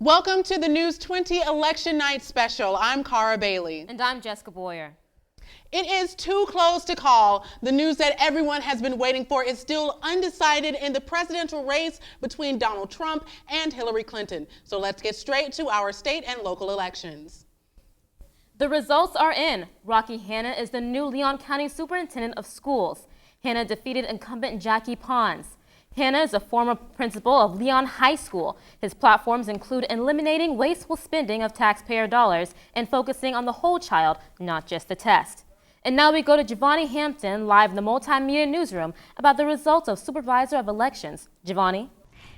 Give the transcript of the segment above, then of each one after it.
Welcome to the News 20 Election Night Special. I'm Cara Bailey. And I'm Jessica Boyer. It is too close to call. The news that everyone has been waiting for is still undecided in the presidential race between Donald Trump and Hillary Clinton. So let's get straight to our state and local elections. The results are in. Rocky Hanna is the new Leon County Superintendent of Schools. Hanna defeated incumbent Jackie Pons. Hanna is a former principal of Leon High School. His platforms include eliminating wasteful spending of taxpayer dollars and focusing on the whole child, not just the test. And now we go to Giovanni Hampton, live in the Multimedia Newsroom, about the results of Supervisor of Elections. Giovanni?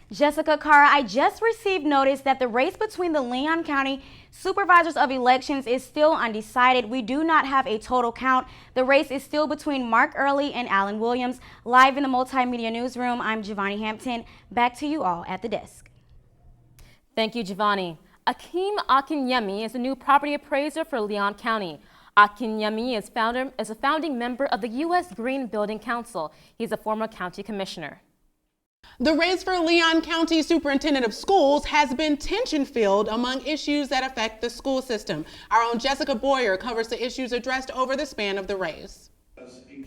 Jessica, Cara, I just received notice that the race between the Leon County Supervisors of Elections is still undecided. We do not have a total count. The race is still between Mark Early and Alan Williams. Live in the Multimedia Newsroom, I'm Giovanni Hampton. Back to you all at the desk. Thank you, Giovanni. Akeem Akinyemi is the new property appraiser for Leon County. Akinyemi is a founding member of the U.S. Green Building Council. He's a former county commissioner. The race for Leon County Superintendent of Schools has been tension-filled among issues that affect the school system. Our own Jessica Boyer covers the issues addressed over the span of the race.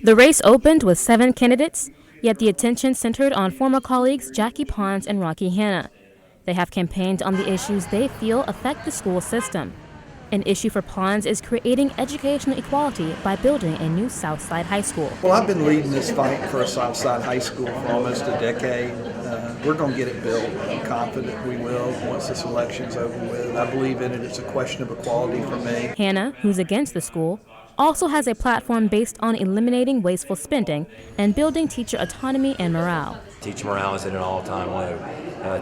The race opened with 7 candidates, yet the attention centered on former colleagues Jackie Pons and Rocky Hanna. They have campaigned on the issues they feel affect the school system. An issue for Pons is creating educational equality by building a new Southside High School. Well, I've been leading this fight for a Southside High School for almost a decade. We're going to get it built. I'm confident we will once this election's over with. I believe in it. It's a question of equality for me. Hanna, who's against the school, also has a platform based on eliminating wasteful spending and building teacher autonomy and morale. Teacher morale is at an all-time low.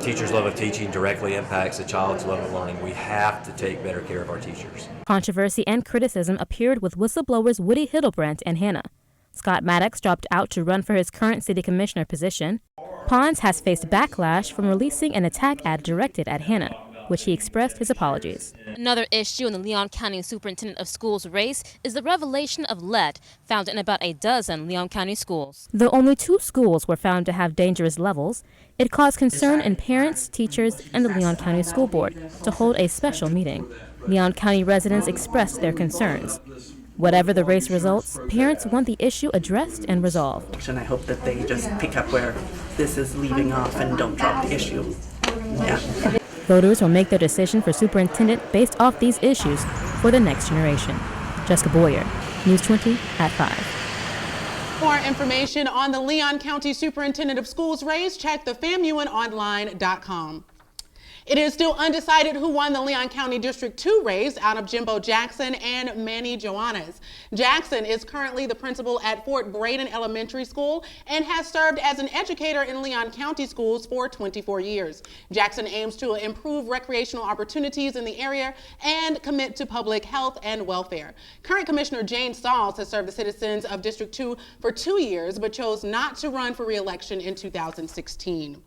Teachers' love of teaching directly impacts a child's love of learning. We have to take better care of our teachers. Controversy and criticism appeared with whistleblowers Woody Hildebrandt and Hanna. Scott Maddox dropped out to run for his current city commissioner position. Pons has faced backlash from releasing an attack ad directed at Hanna, which he expressed his apologies. Another issue in the Leon County Superintendent of Schools race is the revelation of lead found in about a dozen Leon County schools. Though only 2 schools were found to have dangerous levels, it caused concern in parents, teachers, and the Leon County School Board to hold a special meeting. Leon County residents expressed their concerns. Whatever the race results, parents want the issue addressed and resolved. And I hope that they just pick up where this is leaving off and don't drop the issue. Yeah. Voters will make their decision for superintendent based off these issues for the next generation. Jessica Boyer, News 20 at 5. For more information on the Leon County Superintendent of Schools race, check thefamuinonline.com. It is still undecided who won the Leon County District 2 race out of Jimbo Jackson and Manny Joannes. Jackson is currently the principal at Fort Braden Elementary School and has served as an educator in Leon County schools for 24 years. Jackson aims to improve recreational opportunities in the area and commit to public health and welfare. Current Commissioner Jane Sauls has served the citizens of District 2 for 2 years, but chose not to run for re-election in 2016.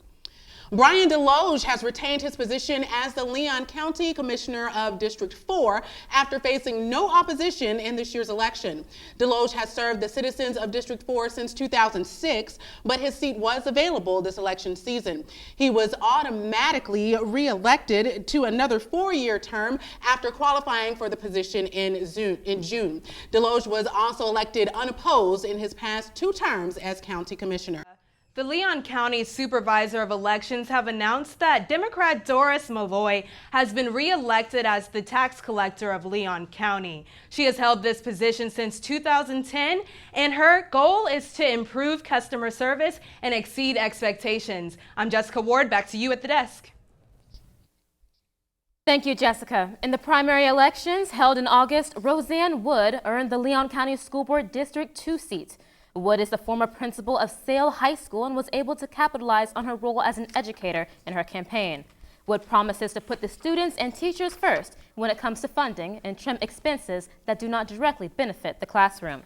Brian Deloge has retained his position as the Leon County Commissioner of District 4 after facing no opposition in this year's election. Deloge has served the citizens of District 4 since 2006, but his seat was available this election season. He was automatically re-elected to another 4-year term after qualifying for the position in June. Deloge was also elected unopposed in his past 2 terms as County Commissioner. The Leon County Supervisor of Elections have announced that Democrat Doris Malloy has been re-elected as the tax collector of Leon County. She has held this position since 2010, and her goal is to improve customer service and exceed expectations. I'm Jessica Ward, back to you at the desk. Thank you, Jessica. In the primary elections held in August, Roseanne Wood earned the Leon County School Board District 2 seat. Wood is the former principal of Sale High School and was able to capitalize on her role as an educator in her campaign. Wood promises to put the students and teachers first when it comes to funding and trim expenses that do not directly benefit the classroom.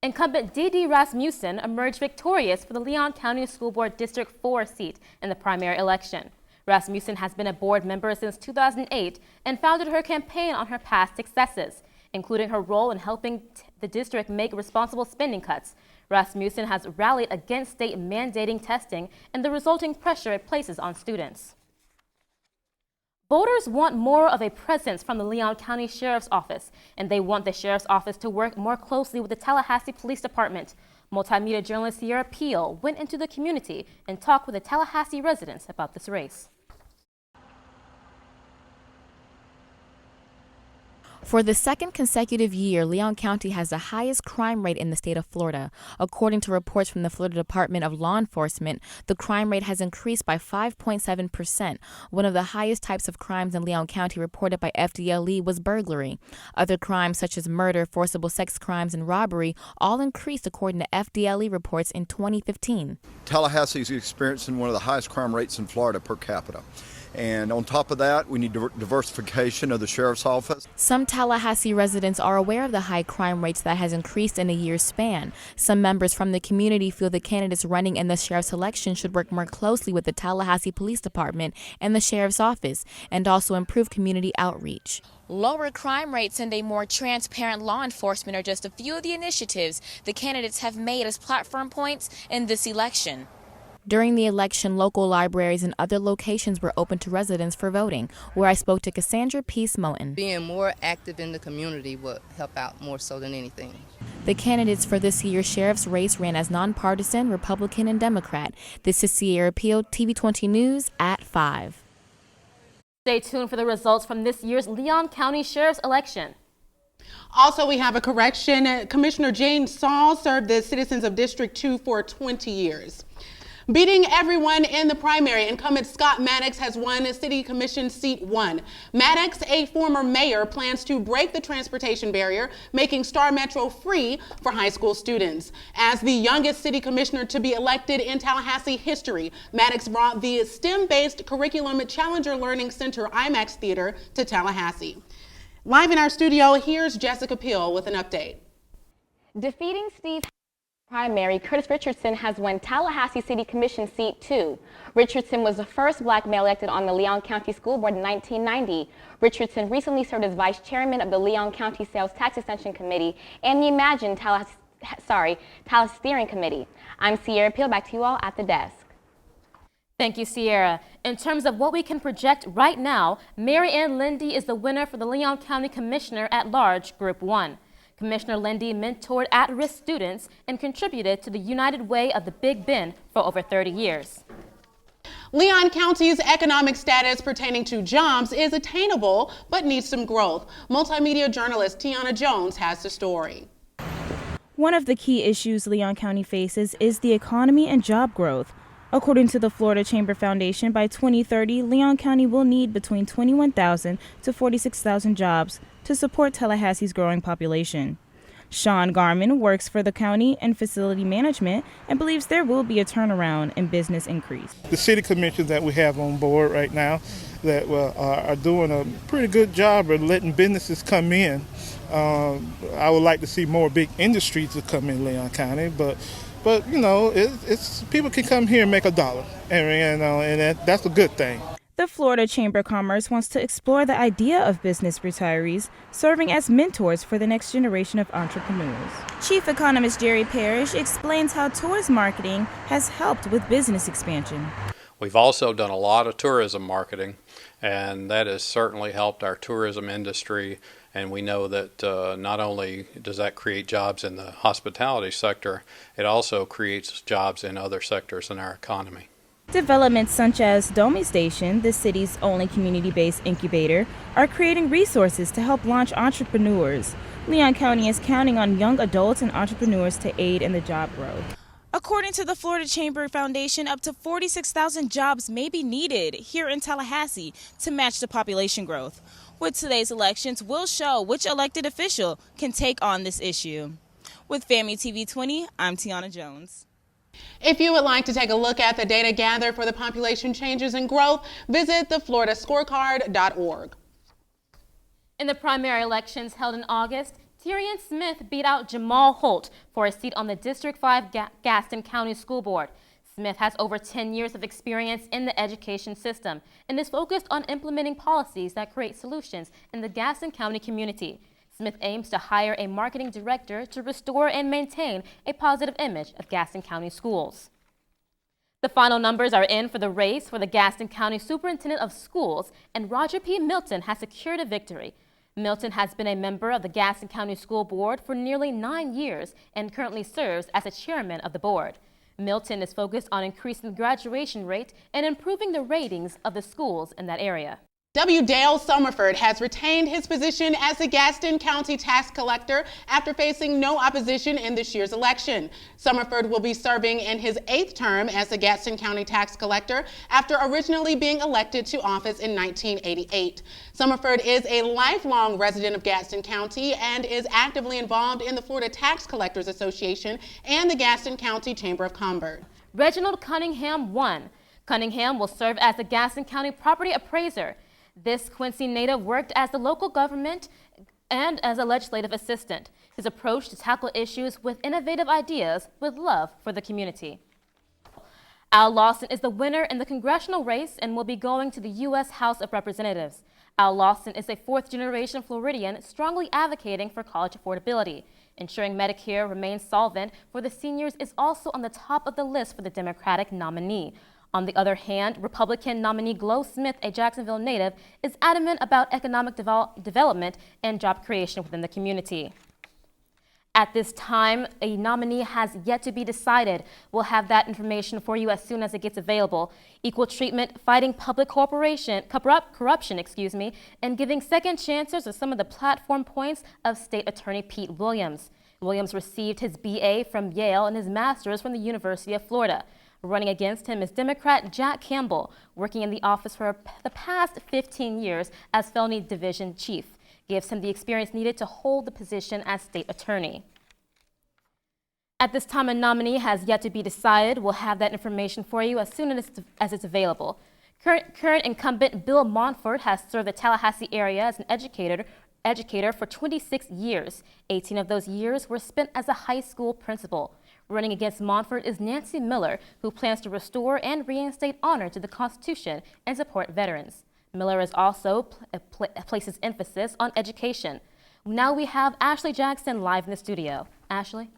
Incumbent D.D. Rasmussen emerged victorious for the Leon County School Board District 4 seat in the primary election. Rasmussen has been a board member since 2008 and founded her campaign on her past successes, including her role in helping the district make responsible spending cuts. Rasmussen has rallied against state mandating testing and the resulting pressure it places on students. Voters want more of a presence from the Leon County Sheriff's Office, and they want the Sheriff's Office to work more closely with the Tallahassee Police Department. Multimedia journalist Sierra Peel went into the community and talked with the Tallahassee residents about this race. For the second consecutive year, Leon County has the highest crime rate in the state of Florida. According to reports from the Florida Department of Law Enforcement, the crime rate has increased by 5.7%. One of the highest types of crimes in Leon County reported by FDLE was burglary. Other crimes such as murder, forcible sex crimes, and robbery all increased according to FDLE reports in 2015. Tallahassee is experiencing one of the highest crime rates in Florida per capita. And on top of that, we need diversification of the sheriff's office. Some Tallahassee residents are aware of the high crime rates that has increased in a year's span. Some members from the community feel the candidates running in the sheriff's election should work more closely with the Tallahassee Police Department and the sheriff's office, and also improve community outreach. Lower crime rates and a more transparent law enforcement are just a few of the initiatives the candidates have made as platform points in this election. During the election, local libraries and other locations were open to residents for voting, where I spoke to Cassandra Peace Moten. Being more active in the community would help out more so than anything. The candidates for this year's sheriff's race ran as nonpartisan, Republican, and Democrat. This is Sierra Peel, TV 20 News at 5. Stay tuned for the results from this year's Leon County Sheriff's election. Also, we have a correction. Commissioner Jane Saul served the citizens of District 2 for 20 years. Beating everyone in the primary, incumbent Scott Maddox has won City Commission Seat 1. Maddox, a former mayor, plans to break the transportation barrier, making Star Metro free for high school students. As the youngest city commissioner to be elected in Tallahassee history, Maddox brought the STEM-based curriculum Challenger Learning Center IMAX Theater to Tallahassee. Live in our studio, here's Jessica Peel with an update. Defeating Steve primary, Curtis Richardson has won Tallahassee City Commission Seat 2. Richardson was the first black male elected on the Leon County School Board in 1990. Richardson recently served as vice chairman of the Leon County Sales Tax Extension Committee and the Imagine Tallahassee Steering Committee. I'm Sierra Peel, back to you all at the desk. Thank you, Sierra. In terms of what we can project right now, Mary Ann Lindy is the winner for the Leon County Commissioner at Large, Group 1. Commissioner Lindy mentored at-risk students and contributed to the United Way of the Big Bend for over 30 years. Leon County's economic status pertaining to jobs is attainable but needs some growth. Multimedia journalist Tiana Jones has the story. One of the key issues Leon County faces is the economy and job growth. According to the Florida Chamber Foundation, by 2030, Leon County will need between 21,000 to 46,000 jobs to support Tallahassee's growing population. Sean Garman works for the county in facility management and believes there will be a turnaround in business increase. The city commissions that we have on board right now that are doing a pretty good job of letting businesses come in. I would like to see more big industries to come in Leon County, but you know, it's people can come here and make $1, and that's a good thing. The Florida Chamber of Commerce wants to explore the idea of business retirees serving as mentors for the next generation of entrepreneurs. Chief economist Jerry Parrish explains how tourism marketing has helped with business expansion. We've also done a lot of tourism marketing, and that has certainly helped our tourism industry. And we know that not only does that create jobs in the hospitality sector, it also creates jobs in other sectors in our economy. Developments such as Domi Station, the city's only community-based incubator, are creating resources to help launch entrepreneurs. Leon County is counting on young adults and entrepreneurs to aid in the job growth. According to the Florida Chamber Foundation, up to 46,000 jobs may be needed here in Tallahassee to match the population growth. With today's elections, we'll show which elected official can take on this issue. With FAMU TV 20, I'm Tiana Jones. If you would like to take a look at the data gathered for the population changes and growth, visit thefloridascorecard.org. In the primary elections held in August, Tyrion Smith beat out Jamal Holt for a seat on the District 5 Gaston County School Board. Smith has over 10 years of experience in the education system and is focused on implementing policies that create solutions in the Gaston County community. Smith aims to hire a marketing director to restore and maintain a positive image of Gaston County schools. The final numbers are in for the race for the Gaston County Superintendent of Schools, and Roger P. Milton has secured a victory. Milton has been a member of the Gaston County School Board for nearly 9 years and currently serves as the chairman of the board. Milton is focused on increasing the graduation rate and improving the ratings of the schools in that area. W. Dale Summerford has retained his position as the Gaston County Tax Collector after facing no opposition in this year's election. Summerford will be serving in his 8th term as the Gaston County Tax Collector after originally being elected to office in 1988. Summerford is a lifelong resident of Gaston County and is actively involved in the Florida Tax Collectors Association and the Gaston County Chamber of Commerce. Reginald Cunningham won. Cunningham will serve as the Gaston County Property Appraiser. This Quincy native worked as the local government and as a legislative assistant. His approach to tackle issues with innovative ideas with love for the community. Al Lawson is the winner in the congressional race and will be going to the U.S. House of Representatives. Al Lawson is a 4th-generation Floridian strongly advocating for college affordability. Ensuring Medicare remains solvent for the seniors is also on the top of the list for the Democratic nominee. On the other hand, Republican nominee Glo Smith, a Jacksonville native, is adamant about economic development and job creation within the community. At this time, a nominee has yet to be decided. We'll have that information for you as soon as it gets available. Equal treatment, fighting public corruption, and giving second chances are some of the platform points of State Attorney Pete Williams. Williams received his BA from Yale and his master's from the University of Florida. Running against him is Democrat Jack Campbell, working in the office for the past 15 years as felony division chief. Gives him the experience needed to hold the position as state attorney. At this time, a nominee has yet to be decided. We'll have that information for you as soon as it's available. Current incumbent Bill Montfort has served the Tallahassee area as an educator for 26 years. 18 of those years were spent as a high school principal. Running against Montfort is Nancy Miller, who plans to restore and reinstate honor to the Constitution and support veterans. Miller is also places emphasis on education. Now we have Ashley Jackson live in the studio. Ashley?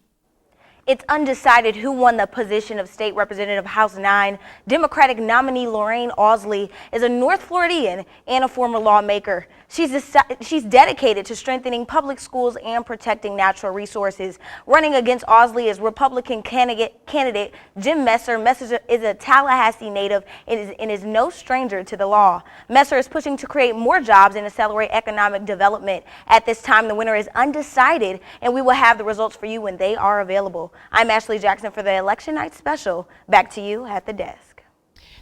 It's undecided who won the position of State Representative House 9. Democratic nominee Lorraine Ausley is a North Floridian and a former lawmaker. She's dedicated to strengthening public schools and protecting natural resources. Running against Ausley is Republican candidate Jim Messer. Messer is a Tallahassee native and is no stranger to the law. Messer is pushing to create more jobs and accelerate economic development. At this time, the winner is undecided, and we will have the results for you when they are available. I'm Ashley Jackson for the Election Night Special. Back to you at the desk.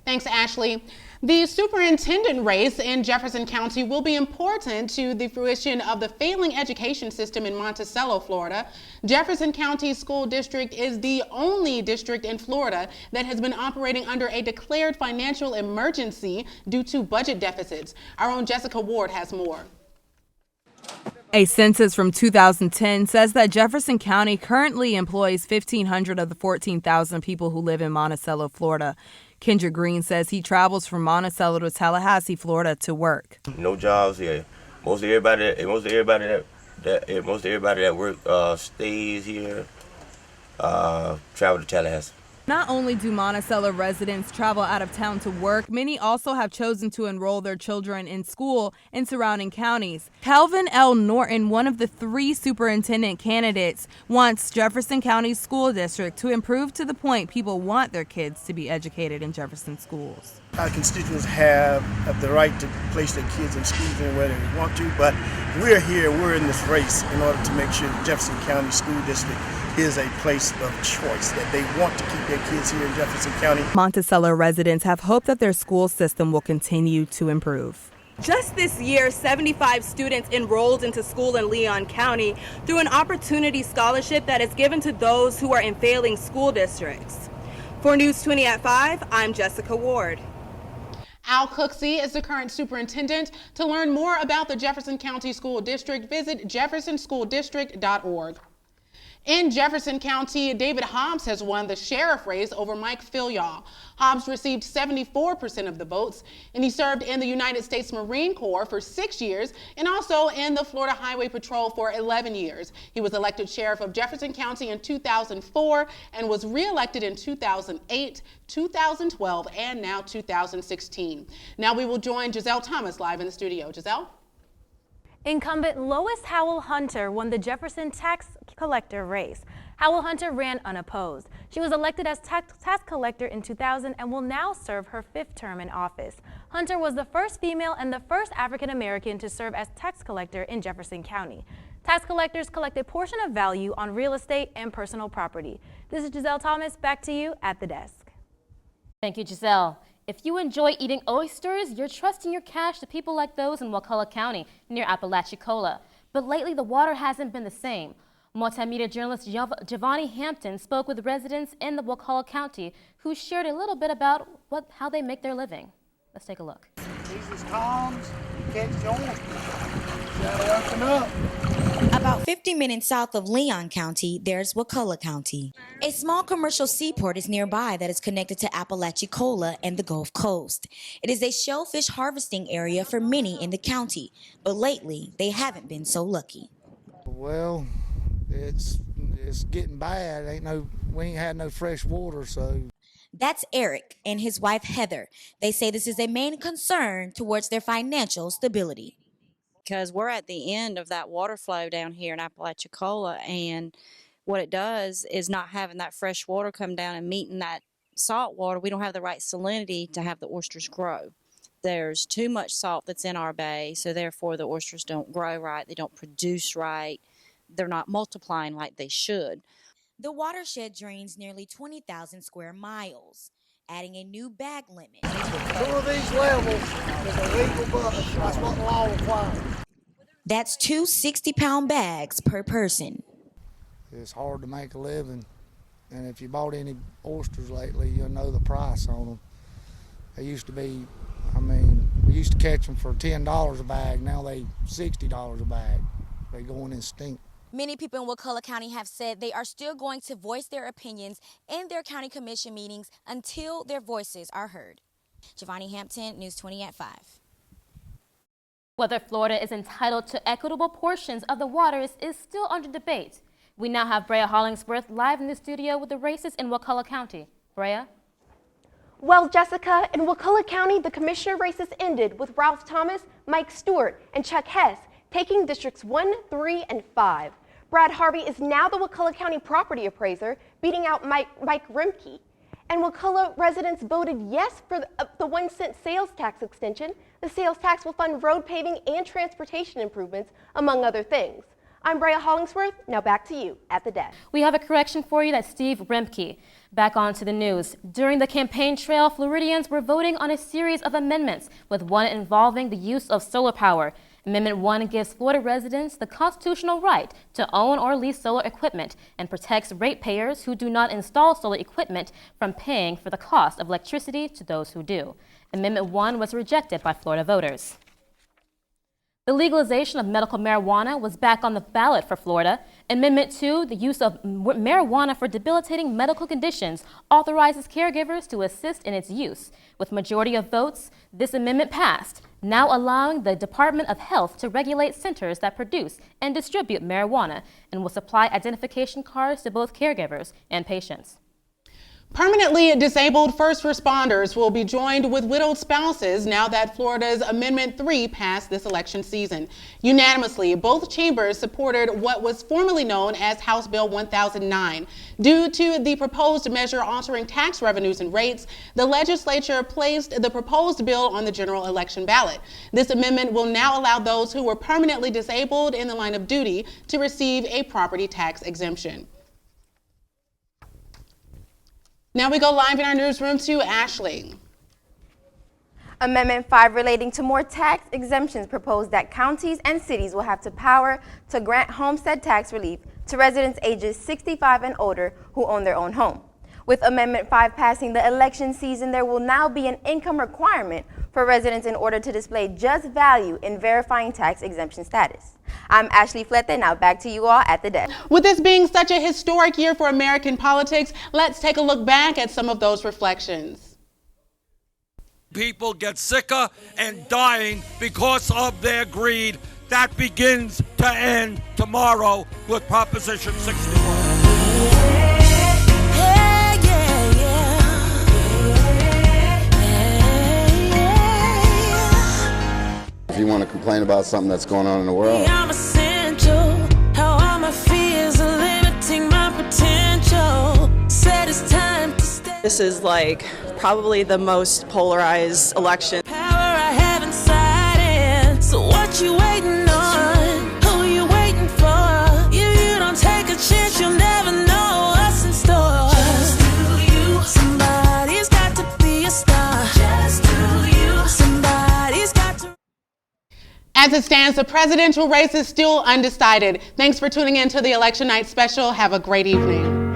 Thanks, Ashley. The superintendent race in Jefferson County will be important to the fruition of the failing education system in Monticello, Florida. Jefferson County School District is the only district in Florida that has been operating under a declared financial emergency due to budget deficits. Our own Jessica Ward has more. A census from 2010 says that Jefferson County currently employs 1,500 of the 14,000 people who live in Monticello, Florida. Kendra Green says he travels from Monticello to Tallahassee, Florida to work. No jobs here. Most everybody that work stays here, travel to Tallahassee. Not only do Monticello residents travel out of town to work, many also have chosen to enroll their children in school in surrounding counties. Calvin L. Norton, one of the 3 superintendent candidates, wants Jefferson County School District to improve to the point people want their kids to be educated in Jefferson schools. Our constituents have the right to place their kids in schools anywhere they want to, but we're in this race in order to make sure that Jefferson County School District is a place of choice, that they want to keep their kids here in Jefferson County. Monticello residents have hope that their school system will continue to improve. Just this year, 75 students enrolled into school in Leon County through an opportunity scholarship that is given to those who are in failing school districts. For News 20 at 5, I'm Jessica Ward. Al Cooksey is the current superintendent. To learn more about the Jefferson County School District, visit jeffersonschooldistrict.org. In Jefferson County, David Hobbs has won the sheriff race over Mike Filial. Hobbs received 74% of the votes, and he served in the United States Marine Corps for 6 years and also in the Florida Highway Patrol for 11 years. He was elected sheriff of Jefferson County in 2004 and was re-elected in 2008, 2012, and now 2016. Now we will join Giselle Thomas live in the studio. Giselle? Incumbent Lois Howell Hunter won the Jefferson tax collector race. Howell Hunter ran unopposed. She was elected as tax collector in 2000 and will now serve her 5th term in office. Hunter was the first female and the first African American to serve as tax collector in Jefferson County. Tax collectors collect a portion of value on real estate and personal property. This is Giselle Thomas. Back to you at the desk. Thank you, Giselle. If you enjoy eating oysters, you're trusting your cash to people like those in Wakulla County near Apalachicola. But lately, the water hasn't been the same. Multimedia journalist Giovanni Hampton spoke with residents in the Wakulla County who shared a little bit about how they make their living. Let's take a look. These is toms, catch the oysters. Gotta open up. About 50 minutes south of Leon County, there's Wakulla County. A small commercial seaport is nearby that is connected to Apalachicola and the Gulf Coast. It is a shellfish harvesting area for many in the county, but lately they haven't been so lucky. Well, it's getting bad. We ain't had no fresh water, so. That's Eric and his wife Heather. They say this is a main concern towards their financial stability. Because we're at the end of that water flow down here in Apalachicola, and what it does is not having that fresh water come down and meeting that salt water, we don't have the right salinity to have the oysters grow. There's too much salt that's in our bay, so therefore the oysters don't grow right, they don't produce right, they're not multiplying like they should. The watershed drains nearly 20,000 square miles, adding a new bag limit. 2 of these levels is a legal bucket. That's what the law requires. That's 2 60-pound bags per person. It's hard to make a living, and if you bought any oysters lately, you'll know the price on them. They used to be, we used to catch them for $10 a bag. Now they $60 a bag. They going extinct. Many people in Wakulla County have said they are still going to voice their opinions in their county commission meetings until their voices are heard. Giovanni Hampton, News 20 at 5. Whether Florida is entitled to equitable portions of the waters is still under debate. We now have Brea Hollingsworth live in the studio with the races in Wakulla County. Brea? Well, Jessica, in Wakulla County, the commissioner races ended with Ralph Thomas, Mike Stewart, and Chuck Hess taking districts 1, 3, and 5. Brad Harvey is now the Wakulla County property appraiser, beating out Mike Rimke. And Wakulla residents voted yes for the 1-cent sales tax extension. The sales tax will fund road paving and transportation improvements, among other things. I'm Brea Hollingsworth. Now back to you at the desk. We have a correction for you. That's Steve Rimke. Back on to the news. During the campaign trail, Floridians were voting on a series of amendments, with one involving the use of solar power. Amendment 1 gives Florida residents the constitutional right to own or lease solar equipment and protects ratepayers who do not install solar equipment from paying for the cost of electricity to those who do. Amendment 1 was rejected by Florida voters. The legalization of medical marijuana was back on the ballot for Florida. Amendment 2, the use of marijuana for debilitating medical conditions, authorizes caregivers to assist in its use. With majority of votes, this amendment passed, now allowing the Department of Health to regulate centers that produce and distribute marijuana and will supply identification cards to both caregivers and patients. Permanently disabled first responders will be joined with widowed spouses now that Florida's Amendment 3 passed this election season. Unanimously, both chambers supported what was formerly known as House Bill 1009. Due to the proposed measure altering tax revenues and rates, the legislature placed the proposed bill on the general election ballot. This amendment will now allow those who were permanently disabled in the line of duty to receive a property tax exemption. Now we go live in our newsroom to Ashley. Amendment 5 relating to more tax exemptions proposed that counties and cities will have the power to grant homestead tax relief to residents ages 65 and older who own their own home. With Amendment 5 passing the election season, there will now be an income requirement for residents in order to display just value in verifying tax exemption status. I'm Ashley Flete. Now back to you all at the desk. With this being such a historic year for American politics, let's take a look back at some of those reflections. People get sicker and dying because of their greed. That begins to end tomorrow with Proposition 61. If you want to complain about something that's going on in the world, I'm essential. How all my fears are limiting my potential. Said it's time to stay. This is like probably the most polarized election. Power I have inside it. So what you waiting on? Who you waiting for? You don't take a chance, you'll never know what's in store. Just do you. Somebody's got to be a star. Just do you. Somebody's got to. As it stands, the presidential race is still undecided. Thanks for tuning in to the Election Night Special. Have a great evening.